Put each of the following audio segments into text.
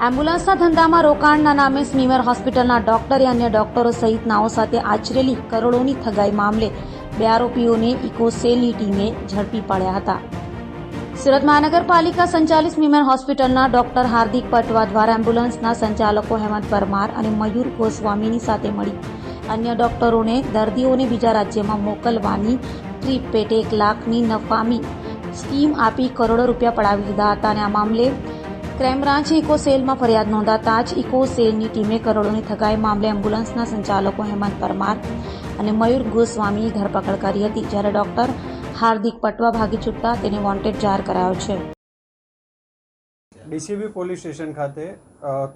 એમ્બ્યુલન્સના ધંધામાં રોકાણના નામે સ્મીમેર હોસ્પિટલના ડોક્ટરે અન્ય ડોક્ટરો સહિત નાઓ સાથે આચરેલી કરોડોની ઠગાઈ મામલે 2 આરોપીઓને ઇકોસેલની ટીમે ઝડપી પાડ્યા હતા. સુરત મહાનગરપાલિકા સંચાલિત સ્મીમેર હોસ્પિટલના ડોક્ટર હાર્દિક પટવા દ્વારા એમ્બ્યુલન્સના સંચાલકો હેમંત પરમાર અને મયુર ગોસ્વામીની સાથે મળી અન્ય ડોક્ટરોને દર્દીઓને બીજા રાજ્યમાં મોકલવાની ટ્રીપ પેટે 1 લાખની નફામી સ્કીમ આપી કરોડો રૂપિયા પડાવી દીધા હતા અને આ મામલે ક્રાઇમ બ્રાન્ચે ઇકોસેલમાં ફરિયાદ નોંધાતા જ ઇકોસેલની ટીમે કરોડોની ઠગાઈ મામલે એમ્બ્યુલન્સના સંચાલકો હેમંત પરમાર અને મયુર ગોસ્વામીની ધરપકડ કરી હતી. જ્યારે ડોક્ટર હાર્દિક પટવા ભાગી છૂટતા તેને વોન્ટેડ જાહેર કરાયો છે. ડીસીબી પોલીસ સ્ટેશન ખાતે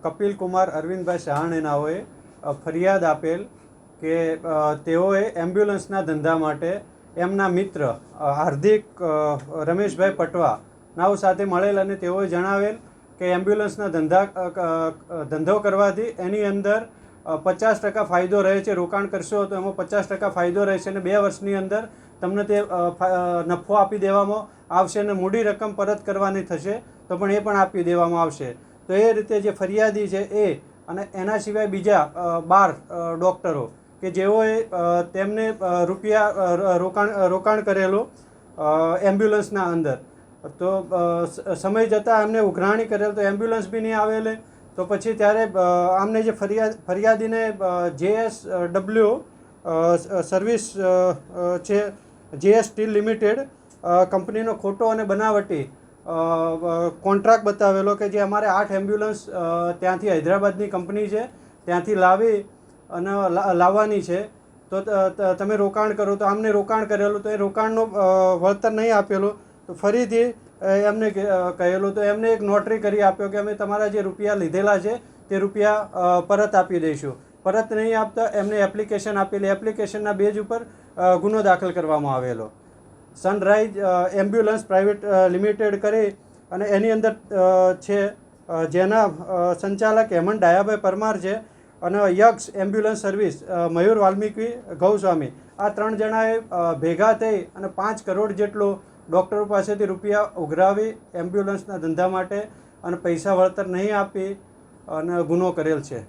કપિલ કુમાર અરવિંદભાઈ સહાણે નાઓએ ફરિયાદ આપેલ કે તેઓએ એમ્બ્યુલન્સના ધંધા માટે એમના મિત્ર હાર્દિક રમેશભાઈ પટવા નાઓ સાથે મળેલ અને તેઓએ જણાવેલ કે એમ્બ્યુલન્સના ધંધો કરવાથી એની અંદર 50% ફાયદો રહે છે. રોકાણ કરશો તો એમાં 50% ફાયદો રહેશે અને 2 વર્ષની અંદર તમને તે નફો આપી દેવામાં આવશે અને મૂડી રકમ પરત કરવાની થશે તો પણ એ પણ આપી દેવામાં આવશે. તો એ રીતે જે ફરિયાદી છે એ અને એના સિવાય બીજા 12 ડૉક્ટરો કે જેઓએ તેમને રૂપિયા રોકાણ કરેલો એમ્બ્યુલન્સના અંદર તો સમય જતાં એમને ઉઘરાણી કરેલ તો એમ્બ્યુલન્સ બી નહીં આવેલે. તો પછી ત્યારે આમને જે ફરિયાદીને JSW સર્વિસ છે JS સ્ટીલ લિમિટેડ કંપનીનો ખોટો અને બનાવટી કોન્ટ્રાક્ટ બતાવેલો કે જે અમારે 8 એમ્બ્યુલન્સ ત્યાંથી હૈદરાબાદની કંપની છે ત્યાંથી અને લાવવાની છે તો તમે રોકાણ કરો તો આમને રોકાણ કરેલું તો એ રોકાણનો વળતર નહીં આપેલું તો ફરીથી એમને કહેલું તો એમને એક નોટરી કરી આપ્યો કે અમે તમારા જે રૂપિયા લીધેલા છે તે રૂપિયા પરત આપી દઈશું. પરત નહીં આપતા એમને એપ્લિકેશન આપેલી. એપ્લિકેશનના બેઝ ઉપર ગુનો દાખલ કરવામાં આવેલો. સનરાઈઝ એમ્બ્યુલન્સ પ્રાઇવેટ લિમિટેડ કરી અને એની અંદર છે જેના સંચાલક હેમંત ડાયાભાઈ પરમાર છે અને યક્ષ એમ્બ્યુલન્સ સર્વિસ મયુર વાલ્મીકી ગૌસ્વામી આ 3 જણાએ ભેગા થઈ અને 5 કરોડ જેટલો ડૉક્ટરો પાસેથી રૂપિયા ઉઘરાવી એમ્બ્યુલન્સના ધંધા માટે અને પૈસા વળતર નહીં આપી અને ગુનો કરેલ છે.